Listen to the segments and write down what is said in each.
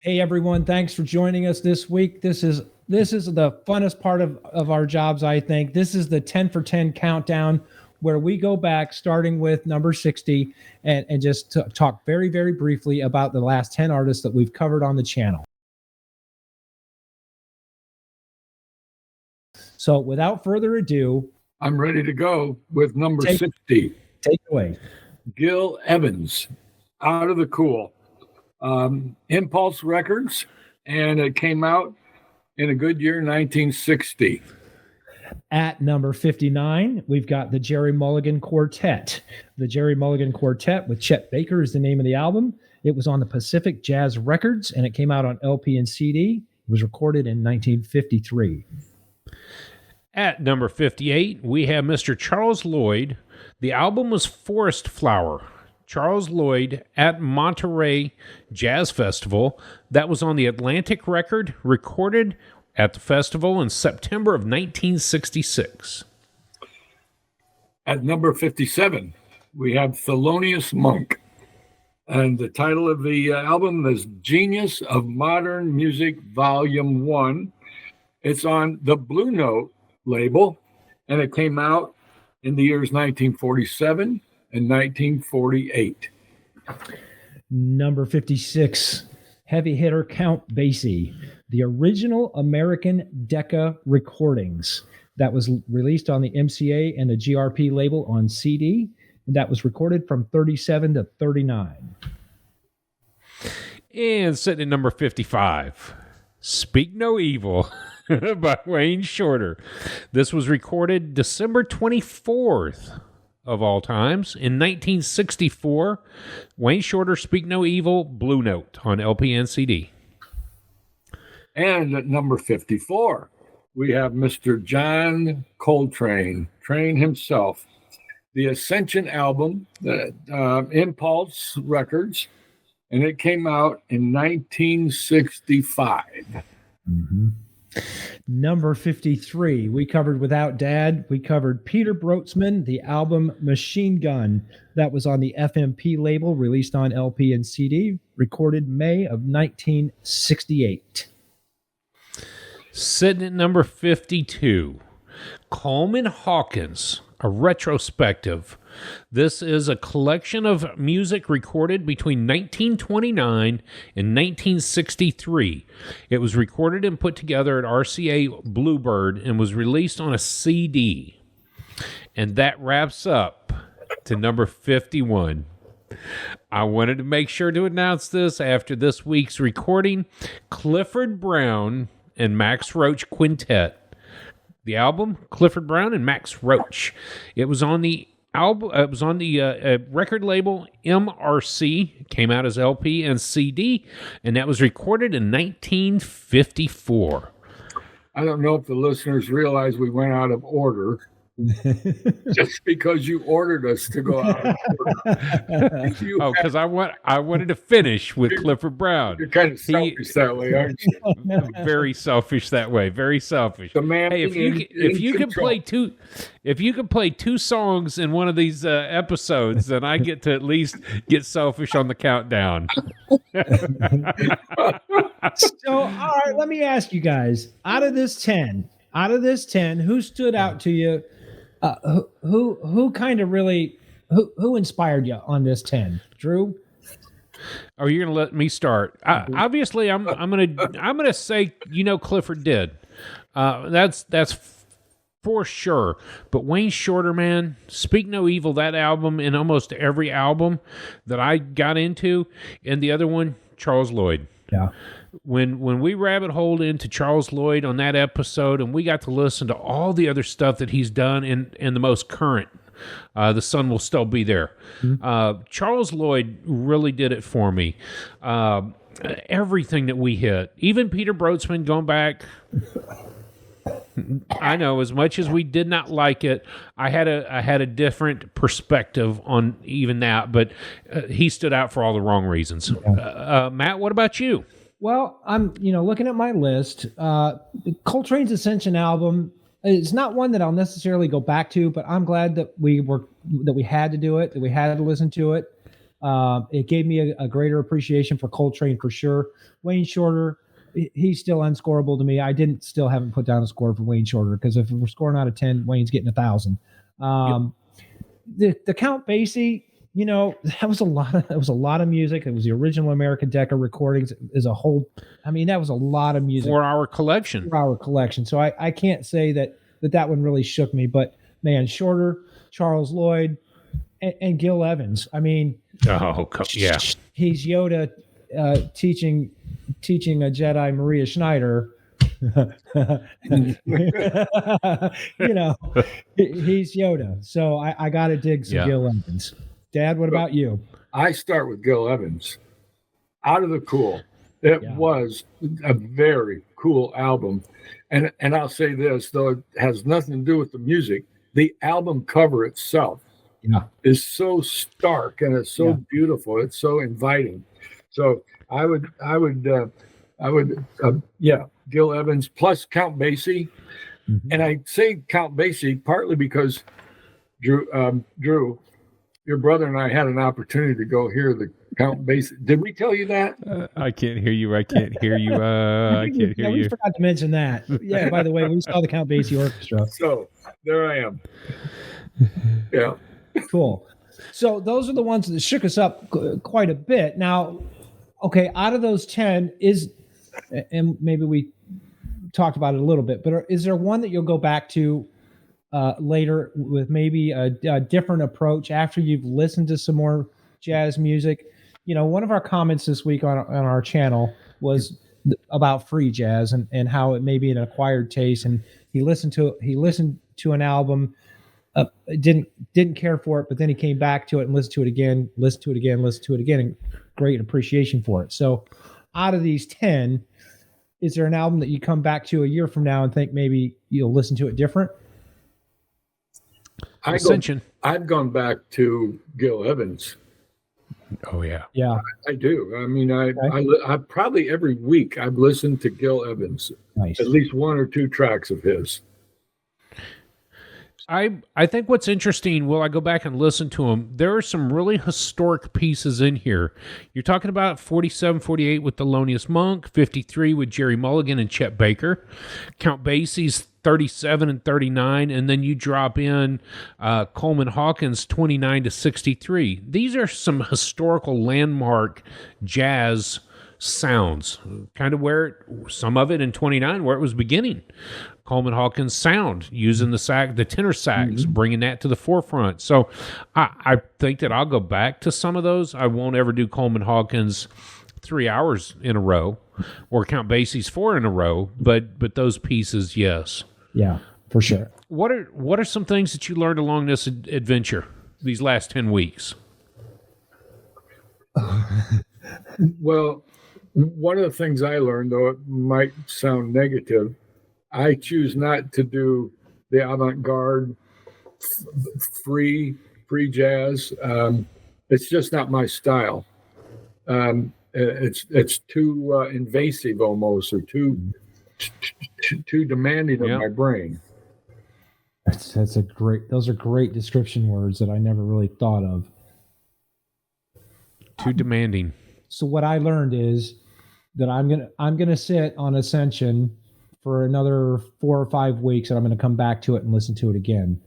Hey everyone, thanks for joining us this week. This is the funnest part of our jobs, I think. This is the 10 for 10 countdown where we go back starting with number 60 and just talk very, very briefly about the last 10 artists that we've covered on the channel. So without further ado, I'm ready to go with number 60. Take it away. Gil Evans, Out of the Cool. Impulse Records, and it came out in a good year, 1960. At number 59, we've got the Gerry Mulligan Quartet. The Gerry Mulligan Quartet with Chet Baker is the name of the album. It was on the Pacific Jazz Records, and it came out on LP and CD. It was recorded in 1953. At number 58, we have Mr. Charles Lloyd. The album was Forest Flower. Charles Lloyd at Monterey Jazz Festival. That was on the Atlantic record, recorded at the festival in September of 1966. At number 57, we have Thelonious Monk. And the title of the album is Genius of Modern Music, Volume 1. It's on the Blue Note label, and it came out in the years 1947 and 1948. Number 56, heavy hitter Count Basie, the original American Decca recordings. That was released on the MCA and the GRP label on CD. And that was recorded from 37 to 39. And sitting at number 55, Speak No Evil by Wayne Shorter. This was recorded December 24th. Of all times. In 1964, Wayne Shorter, Speak No Evil, Blue Note on LP and CD. And at number 54, we have Mr. John Coltrane, Train himself, the Ascension album, Impulse Records, and it came out in 1965. Mm-hmm. Number 53, we covered Without Dad. We covered Peter Brotzman, the album Machine Gun. That was on the FMP label, released on LP and CD, recorded May of 1968. Sitting at number 52, Coleman Hawkins, a retrospective. This is a collection of music recorded between 1929 and 1963. It was recorded and put together at RCA Bluebird and was released on a CD. And that wraps up to number 51. I wanted to make sure to announce this after this week's recording. Clifford Brown and Max Roach Quintet. The album, Clifford Brown and Max Roach. It was on the album. It was on the record label MRC. It came out as LP and CD, and that was recorded in 1954. I don't know if the listeners realize we went out of order. Just because you ordered us to go out. Because I wanted to finish with Clifford Brown. You're kind of selfish that way, aren't you? Very selfish that way. Very selfish. Hey, if you can play two songs in one of these episodes, then I get to at least get selfish on the countdown. So, all right, let me ask you guys: out of this 10, who stood out to you? Who kind of really who inspired you on this 10? Drew? Are you gonna let me start? Obviously, I'm gonna say Clifford did. That's for sure. But Wayne Shorter, man, Speak No Evil, that album, and almost every album that I got into, and the other one, Charles Lloyd. Yeah. When we rabbit holed into Charles Lloyd on that episode, and we got to listen to all the other stuff that he's done in the most current, The Sun Will Still Be There. Mm-hmm. Charles Lloyd really did it for me. Everything that we hit, even Peter Brotzman going back. I know, as much as we did not like it, I had a different perspective on even that, but he stood out for all the wrong reasons. Matt, what about you? Well, I'm looking at my list. Coltrane's Ascension album is not one that I'll necessarily go back to, but I'm glad that we had to do it, that we had to listen to it. It gave me a greater appreciation for Coltrane for sure. Wayne Shorter, he's still unscorable to me. I haven't put down a score for Wayne Shorter, because if we're scoring out of 10, Wayne's getting 1,000. The Count Basie, that was a lot of music. It was the original American Decca recordings as a whole. I mean, that was a lot of music. 4-hour collection. 4-hour collection. So I can't say that one really shook me, but man, Shorter, Charles Lloyd, and Gil Evans. I mean, yeah, he's Yoda teaching a Jedi Maria Schneider. He's Yoda. So I got to dig some Gil Evans. Dad, what about you? I start with Gil Evans. Out of the Cool. It was a very cool album. And I'll say this, though it has nothing to do with the music, the album cover itself is so stark and it's so beautiful. It's so inviting. So I would Gil Evans plus Count Basie. Mm-hmm. And I say Count Basie partly because Drew, your brother and I had an opportunity to go hear the Count Basie. Did we tell you that? I can't hear you. I can't hear you. I can't hear you. We forgot to mention that. Yeah, by the way, we saw the Count Basie Orchestra. So there I am. Yeah. Cool. So those are the ones that shook us up quite a bit. Now, okay, out of those 10 and maybe we talked about it a little bit, but is there one that you'll go back to later with maybe a different approach after you've listened to some more jazz music? One of our comments this week on our channel was about free jazz and how it may be an acquired taste. And he listened to an album, didn't care for it, but then he came back to it and listened to it again, and great appreciation for it. So out of these 10, is there an album that you come back to a year from now and think maybe you'll listen to it different? I've gone back to Gil Evans. Oh yeah, yeah, I do. I mean, I probably every week I've listened to Gil Evans. Nice. At least one or two tracks of his. I think what's interesting, I go back and listen to them, there are some really historic pieces in here. You're talking about 47, 48 with Thelonious Monk, 53 with Gerry Mulligan and Chet Baker, Count Basie's 37 and 39, and then you drop in Coleman Hawkins 29 to 63. These are some historical landmark jazz sounds, kind of some of it in 29 where it was beginning. Coleman Hawkins sound, using the tenor sax, bringing that to the forefront. So I think that I'll go back to some of those. I won't ever do Coleman Hawkins 3 hours in a row or Count Basie's 4 in a row, but those pieces, yes. Yeah, for sure. What are some things that you learned along this adventure, these last 10 weeks? Well, one of the things I learned, though it might sound negative, I choose not to do the avant-garde free jazz. It's just not my style. It's too invasive almost, or too demanding of my brain. Those are great description words that I never really thought of. Too demanding. So what I learned is that I'm gonna sit on Ascension for another 4 or 5 weeks, and I'm going to come back to it and listen to it again.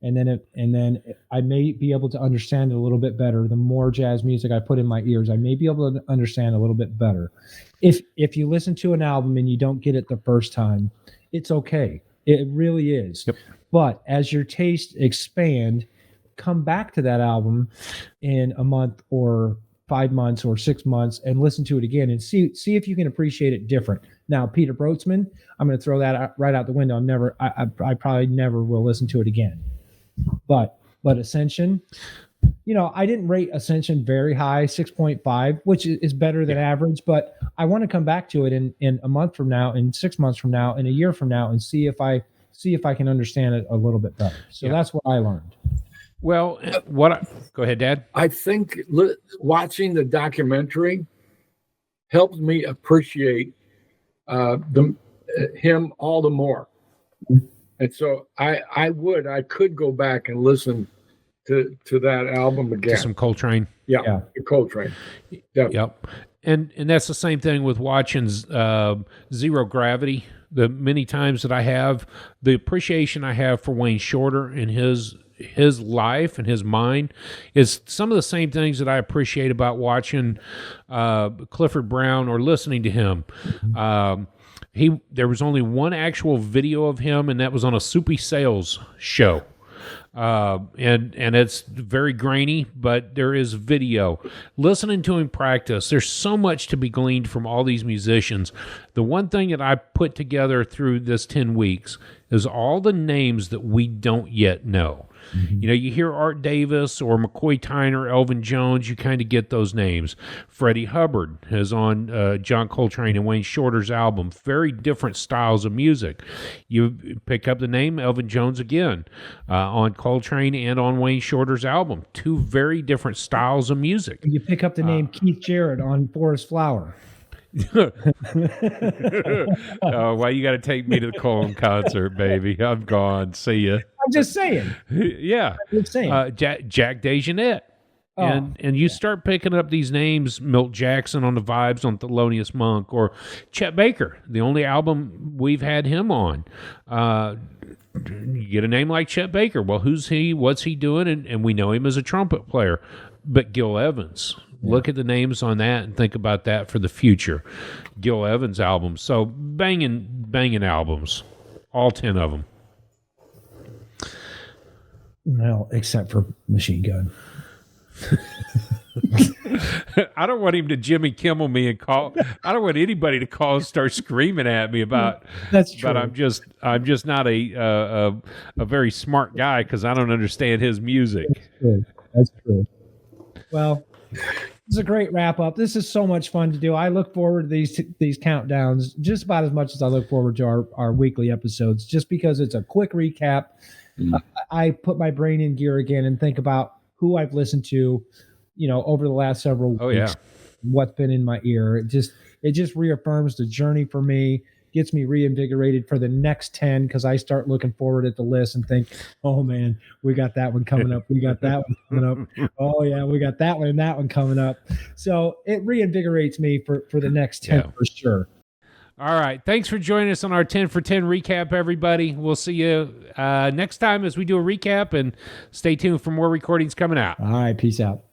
And then I may be able to understand it a little bit better. The more jazz music I put in my ears, I may be able to understand a little bit better. If you listen to an album and you don't get it the first time, it's okay. It really is. Yep. But as your tastes expand, come back to that album in a month or 5 months or 6 months and listen to it again and see if you can appreciate it different. Now, Peter Brotzman, I'm going to throw that right out the window. I probably never will listen to it again. But Ascension, I didn't rate Ascension very high, 6.5, which is better than average. But I want to come back to it in a month from now, in 6 months from now, in a year from now, and see if I can understand it a little bit better. So that's what I learned. Well, go ahead, Dad. I think watching the documentary helped me appreciate him all the more. And so I could go back and listen to that album again. To some Coltrane. Yeah. The Coltrane. Definitely. Yep. And that's the same thing with watching Zero Gravity. The many times that I have, the appreciation I have for Wayne Shorter and his life and his mind is some of the same things that I appreciate about watching Clifford Brown or listening to him. There was only one actual video of him, and that was on a Soupy Sales show. And it's very grainy, but there is video. Listening to him practice, there's so much to be gleaned from all these musicians. The one thing that I put together through this 10 weeks is all the names that we don't yet know. Mm-hmm. You know, you hear Art Davis or McCoy Tyner, Elvin Jones, you kind of get those names. Freddie Hubbard is on John Coltrane and Wayne Shorter's album. Very different styles of music. You pick up the name Elvin Jones again on Coltrane and on Wayne Shorter's album. Two very different styles of music. You pick up the name Keith Jarrett on Forest Flower. Oh, why you got to take me to the Colin concert, baby? I'm gone. See ya. I'm just saying. Yeah. I'm just saying. Jack DeJohnette. And you start picking up these names, Milt Jackson on the vibes on Thelonious Monk, or Chet Baker, the only album we've had him on. You get a name like Chet Baker. Well, who's he? What's he doing? And we know him as a trumpet player. But Gil Evans, look at the names on that and think about that for the future. Gil Evans albums. So banging albums, all 10 of them. Well, except for Machine Gun. I don't want him to Jimmy Kimmel me and call. I don't want anybody to call and start screaming at me about. That's true. But I'm just not a very smart guy because I don't understand his music. That's true. Well, this is a great wrap up. This is so much fun to do. I look forward to these countdowns just about as much as I look forward to our weekly episodes, just because it's a quick recap. I put my brain in gear again and think about who I've listened to, over the last several weeks. Yeah. What's been in my ear. It just reaffirms the journey for me, gets me reinvigorated for the next 10, because I start looking forward at the list and think, oh man, we got that one coming up. We got that one coming up. Oh yeah, we got that one and that one coming up. So it reinvigorates me for the next 10 for sure. All right. Thanks for joining us on our 10 for 10 recap, everybody. We'll see you next time as we do a recap, and stay tuned for more recordings coming out. All right. Peace out.